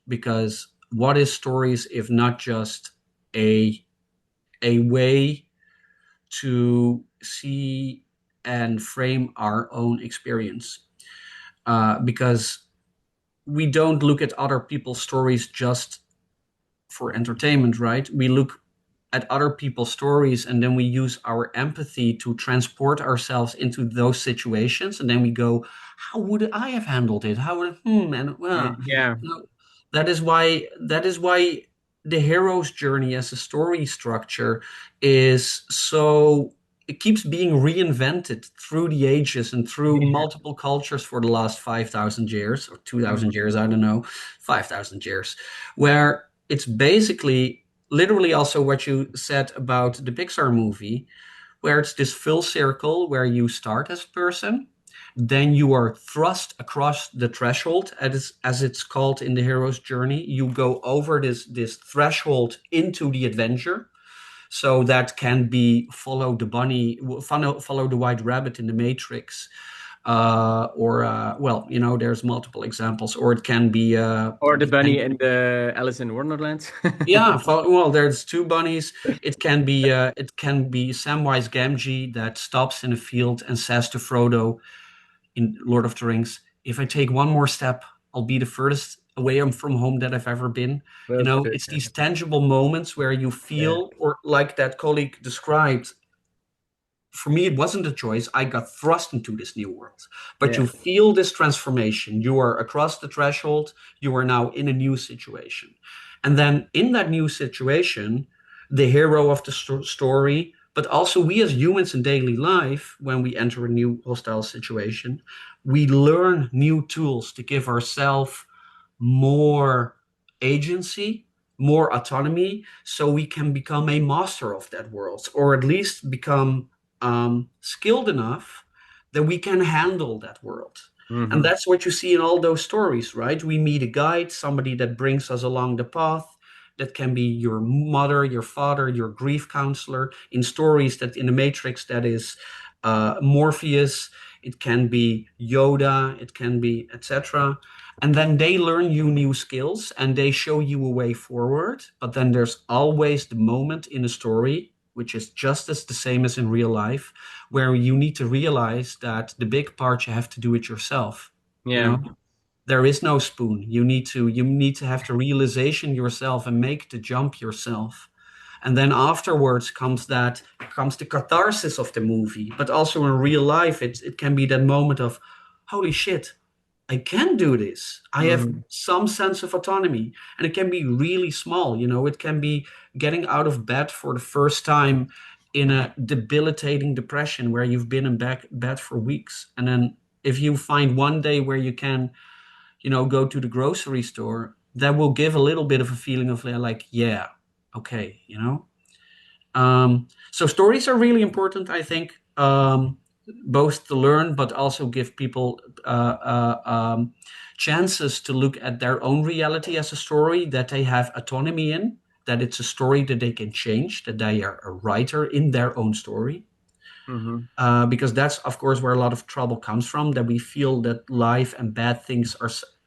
because what is stories if not just a way to see and frame our own experience? Because we don't look at other people's stories just for entertainment, right? We look at other people's stories and then we use our empathy to transport ourselves into those situations. And then we go, how would I have handled it? How would, and Yeah. you know, that is why the hero's journey as a story structure is so, it keeps being reinvented through the ages and through Yeah. multiple cultures for the last 5,000 years or 2,000 Mhm. years, I don't know, 5,000 years, where it's basically literally also what you said about the Pixar movie, where it's this full circle where you start as a person, then you are thrust across the threshold, as it's called in the hero's journey. You go over this threshold into the adventure. So that can be follow the bunny, follow the white rabbit in the Matrix, or well, there's multiple examples, or it can be Or the bunny in the Alice in Wonderland. yeah, well, there's two bunnies. It can be Samwise Gamgee that stops in a field and says to Frodo in Lord of the Rings, "If I take one more step, I'll be the furthest away from home that I've ever been." That's good. It's these tangible moments where you Yeah. feel, or like that colleague described, for me, it wasn't a choice. I got thrust into this new world. But Yeah. you feel this transformation. You are across the threshold. You are now in a new situation. And then in that new situation, the hero of the story, but also we as humans in daily life, when we enter a new hostile situation, we learn new tools to give ourselves more agency, more autonomy, so we can become a master of that world, or at least become skilled enough that we can handle that world. And Hmm. that's what you see in all those stories, right? We meet a guide, somebody that brings us along the path. That can be your mother, your father, your grief counselor. In stories that in the Matrix, that is Morpheus. It can be Yoda. It can be etc. And then they learn you new skills and they show you a way forward. But then there's always the moment in a story, which is just as the same as in real life, where you need to realize that the big part you have to do it yourself. You Yeah. know, there is no spoon. You need to have the realization yourself and make the jump yourself. And then afterwards comes the catharsis of the movie. But also in real life, it can be that moment of, holy shit, I can do this. I have Hmm. some sense of autonomy. And it can be really small. It can be getting out of bed for the first time in a debilitating depression where you've been in bed for weeks. And then if you find one day where you can, go to the grocery store, that will give a little bit of a feeling of like, yeah, okay. So stories are really important, I think, both to learn, but also give people chances to look at their own reality as a story that they have autonomy in, that it's a story that they can change, that they are a writer in their own story. Hmm. Because that's, of course, where a lot of trouble comes from, that we feel that life and bad things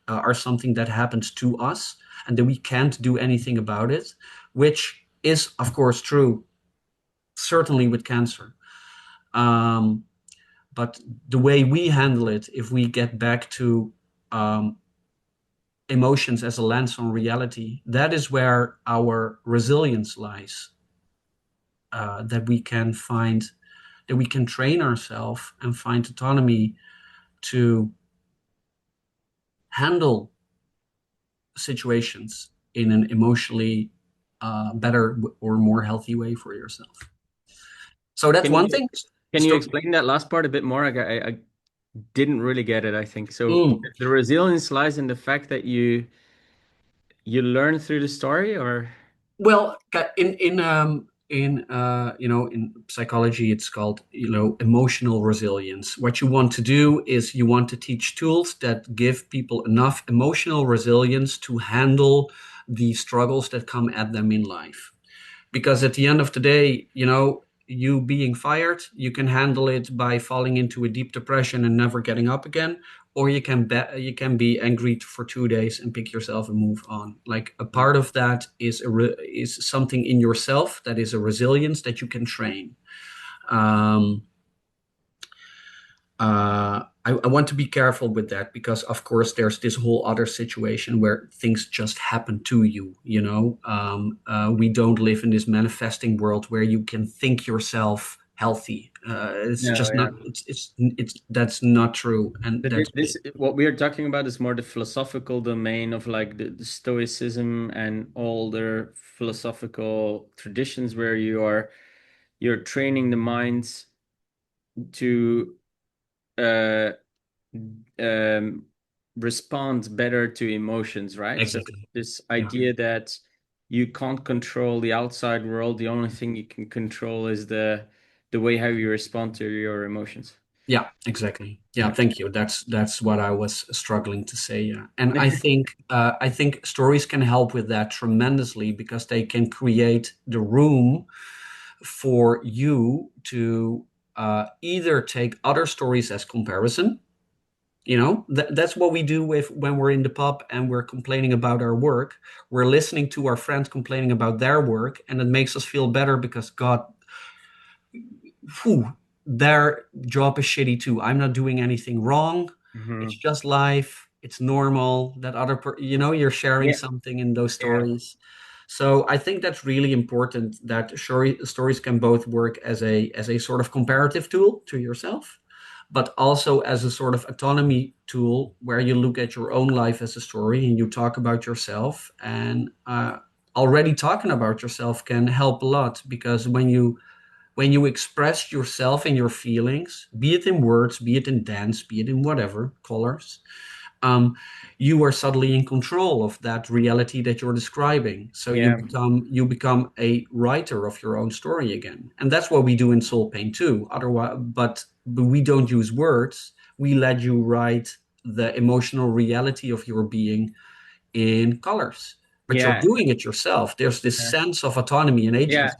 are something that happens to us. and that we can't do anything about it, which is, of course, true, certainly with cancer. Um, but the way we handle it, if we get back to um, emotions as a lens on reality, that is where our resilience lies. That we can find, that we can train ourselves and find autonomy to handle situations in an emotionally better or more healthy way for yourself. So that's Can one you thing. can you explain that last part a bit more? I didn't really get it, I think. So Mm. the resilience lies in the fact that you learn through the story, or Well, in in psychology, it's called emotional resilience. What you want to do is you want to teach tools that give people enough emotional resilience to handle the struggles that come at them in life. Because at the end of the day, you being fired, you can handle it by falling into a deep depression and never getting up again, or you can be angry for 2 days and pick yourself and move on. Like a part of that is something in yourself that is a resilience that you can train. Um, I want to be careful with that because, of course, there's this whole other situation where things just happen to you. We don't live in this manifesting world where you can think yourself healthy. It's no, just yeah. not. It's that's not true, and But that's what we are talking about is more the philosophical domain of like the Stoicism and all their philosophical traditions where you're training the minds to uh um respond better to emotions, right? So exactly. this Yeah. idea that you can't control the outside world, the only thing you can control is the way how you respond to your emotions. Yeah, exactly. Yeah, Yeah. thank you. That's what I was struggling to say. Yeah, and I think stories can help with that tremendously because they can create the room for you to either take other stories as comparison. That's what we do with when we're in the pub and we're complaining about our work. We're listening to our friends complaining about their work, and it makes us feel better because God, whew, their job is shitty too. I'm not doing anything wrong. It's Hmm. just life. It's normal that you're sharing Yeah. something in those Yeah. stories. So I think that's really important that stories can both work as a sort of comparative tool to yourself, but also as a sort of autonomy tool where you look at your own life as a story and you talk about yourself. And already talking about yourself can help a lot because when you express yourself and your feelings, be it in words, be it in dance, be it in whatever colors, um, you are suddenly in control of that reality that you're describing. So you Yeah. become a writer of your own story again, and that's what we do in Soul Pain too. Otherwise, but we don't use words. We let you write the emotional reality of your being in colors, but you're Yeah. doing it yourself. There's this Yeah. sense of autonomy and Yeah. agency.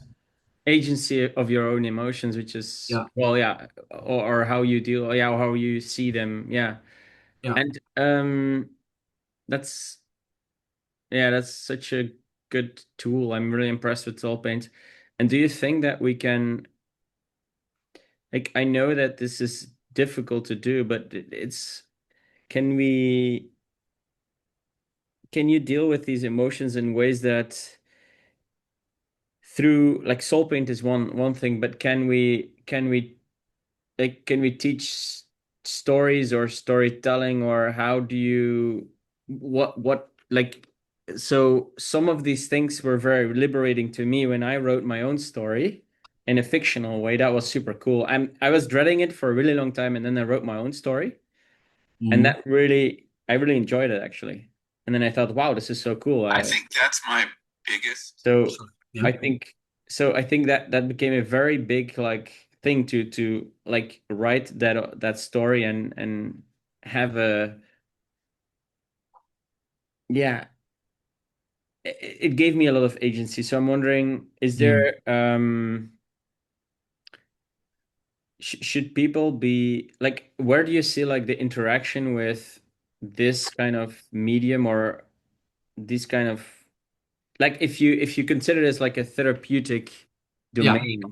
Agency of your own emotions, which is, Yeah, well, yeah, or how you deal, yeah, or how you see them. Yeah. yeah. And that's yeah, that's such a good tool. I'm really impressed with Soul Paint. And do you think that we can, like, I know that this is difficult to do, but can we, can you deal with these emotions in ways that through, like, Soul Paint is one thing, but can we like, can we teach stories or storytelling, or how do you, what like, so some of these things were very liberating to me when I wrote my own story in a fictional way. That was super cool. I was dreading it for a really long time, and then I wrote my own story, and Mhm. that really, I really enjoyed it actually. And then I thought, wow, this is so cool. I think that's my biggest. So So, yeah. I think I think that that became a very big like thing to like write that story and have a, yeah, it gave me a lot of agency. So I'm wondering, is Mm. there should people be like, where do you see like the interaction with this kind of medium, or this kind of like if you consider this like a therapeutic Yeah, domain,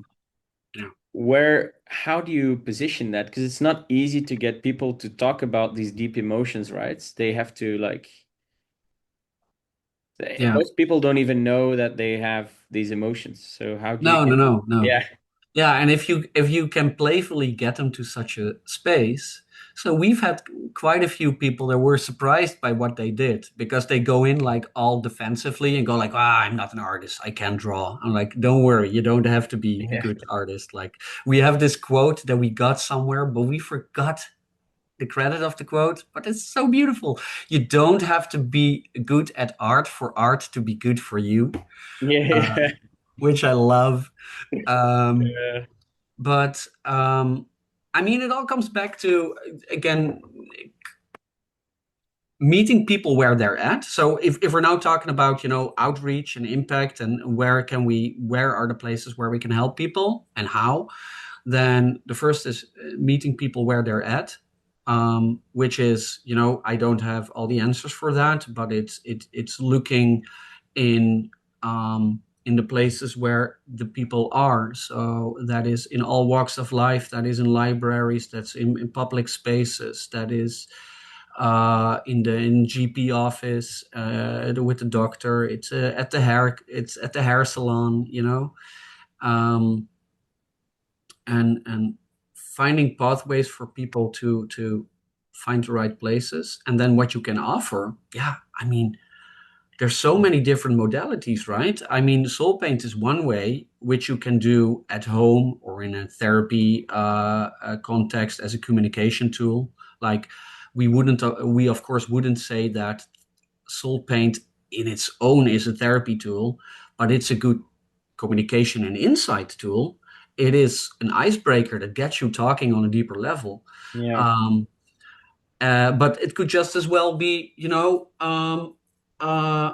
yeah, where how do you position that? Because it's not easy to get people to talk about these deep emotions, right? They have to like yeah. most people don't even know that they have these emotions. So how do you No, no, get them? no, no. Yeah. Yeah, and if you can playfully get them to such a space, so we've had quite a few people that were surprised by what they did because they go in like all defensively and go like, "Ah, I'm not an artist. I can't draw." I'm like, "Don't worry, you don't have to be a Yeah. good artist." Like we have this quote that we got somewhere, but we forgot the credit of the quote, but it's so beautiful. You don't have to be good at art for art to be good for you, uh, Yeah. which I love. Um, Yeah. but I mean, it all comes back to, again, meeting people where they're at. So if we're now talking about, outreach and impact and where are the places where we can help people and how, then the first is meeting people where they're at, which is, I don't have all the answers for that, but it's looking in in the places where the people are. So that is in all walks of life. That is in libraries. That's in public spaces. That is in GP office with the doctor. It's at the hair. It's at the hair salon. Um, and finding pathways for people to find the right places, and then what you can offer. Yeah, I mean, there's so many different modalities, right? I mean, soul paint is one way which you can do at home or in a therapy context as a communication tool. Like we of course wouldn't say that soul paint in its own is a therapy tool, but it's a good communication and insight tool. It is an icebreaker that gets you talking on a deeper level. Yeah. Um, but it could just as well be, uh,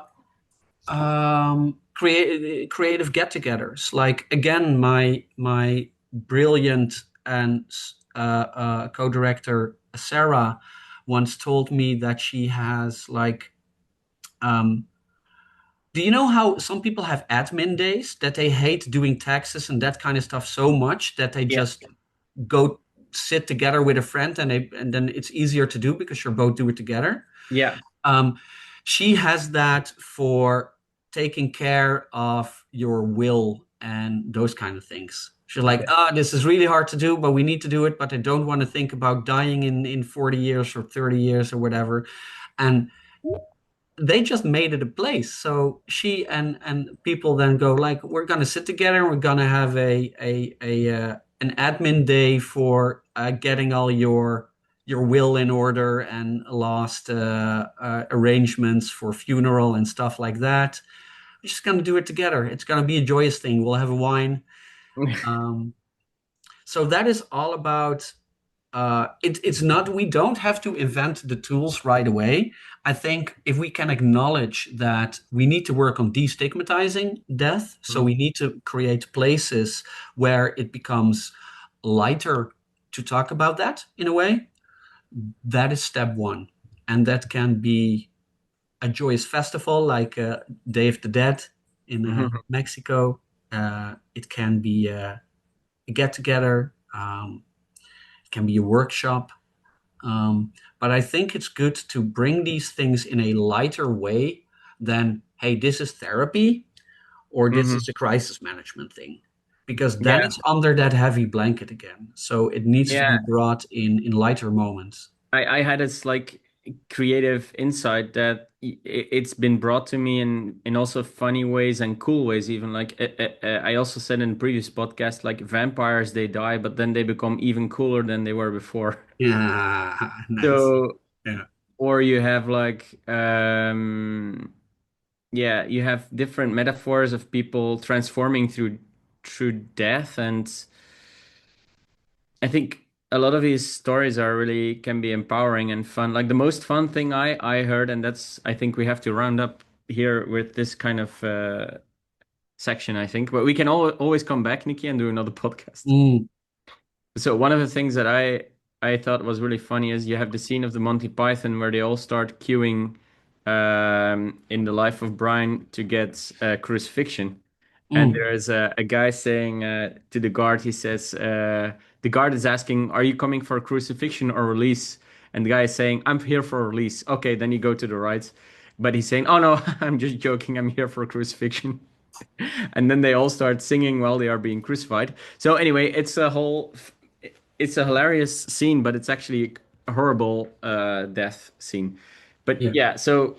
creative get-togethers. Like again, my brilliant and co-director Sarah once told me that she has like um, do you know how some people have admin days that they hate doing taxes and that kind of stuff so much that they Yeah. just go sit together with a friend and then it's easier to do because you're both do it together. Yeah. Um, she has that for taking care of your will and those kind of things. She's like, Okay. this is really hard to do, but we need to do it. But I don't want to think about dying in 40 years or 30 years or whatever. And they just made it a place. So she and people then go like, we're gonna sit together and we're gonna have a an admin day for getting all your will in order and last arrangements for funeral and stuff like that. We're just gonna do it together. It's gonna be a joyous thing. We'll have a wine. Um, so that is all about it's not, we don't have to invent the tools right away. I think if we can acknowledge that we need to work on destigmatizing death, so we need to create places where it becomes lighter to talk about that in a way, that is step one. And that can be a joyous festival like Day of the Dead in Mexico. It can be a get together, it can be a workshop. But I think it's good to bring these things in a lighter way than, hey, this is therapy or this Hmm. is a crisis management thing, because then Yeah. it's under that heavy blanket again. So it needs to be Yeah. brought in lighter moments. I had this like creative insight that it's been brought to me in also funny ways and cool ways even like I also said in previous podcast like vampires they die but then they become even cooler than they were before. Yeah, nice. So Yeah. or you have like yeah, you have different metaphors of people transforming through death, and I think a lot of these stories are really can be empowering and fun. Like the most fun thing I heard, and that's I think we have to round up here with this kind of section, I think, but we can always come back, Nikki, and do another podcast. Mm, So one of the things that I thought was really funny is you have the scene of the Monty Python where they all start queuing in the life of Brian to get crucifixion. And Mm, there is a guy saying to the guard, he says, the guard is asking, "Are you coming for crucifixion or release?" And the guy is saying, "I'm here for release." Okay, then you go to the right. But he's saying, "Oh no, I'm just joking. I'm here for crucifixion." And then they all start singing while they are being crucified. So anyway, it's a hilarious scene, but it's actually a horrible death scene. But yeah. yeah, so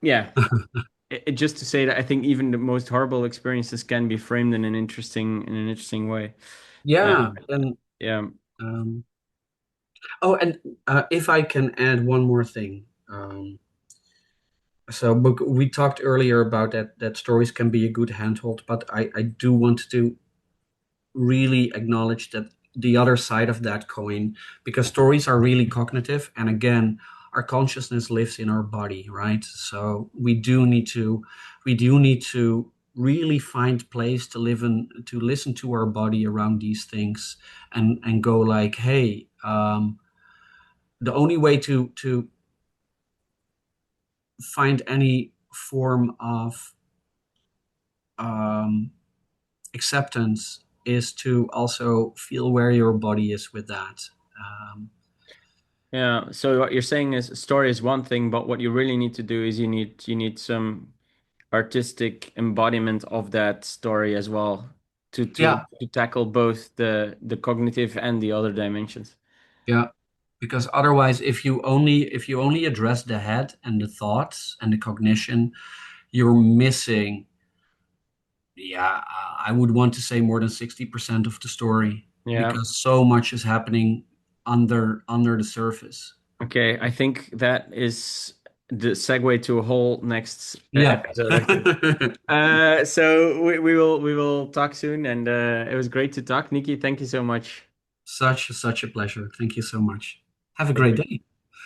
yeah, just to say that I think even the most horrible experiences can be framed in an interesting way. Uh, Yeah. And yeah, um, oh, and if I can add one more thing. We talked earlier about that stories can be a good handhold, but I do want to really acknowledge that the other side of that coin, because stories are really cognitive, and again, our consciousness lives in our body, right? So we do need to really find place to live in, to listen to our body around these things, and go like, hey, the only way to find any form of um, acceptance is to also feel where your body is with that. Um, yeah. So what you're saying is story is one thing, but what you really need to do is you need some artistic embodiment of that story as well to to yeah, to tackle both the cognitive and the other dimensions. yeah. Because otherwise, if you only address the head and the thoughts and the cognition, you're missing. Yeah, I would want to say more than 60% of the story, Yeah. because so much is happening under the surface. Okay, I think that is the segue to a whole next Yeah. episode, I think. So we will talk soon, and it was great to talk, Nikki. Thank you so much. Such a pleasure. Thank you so much. Have a Thank great you. day.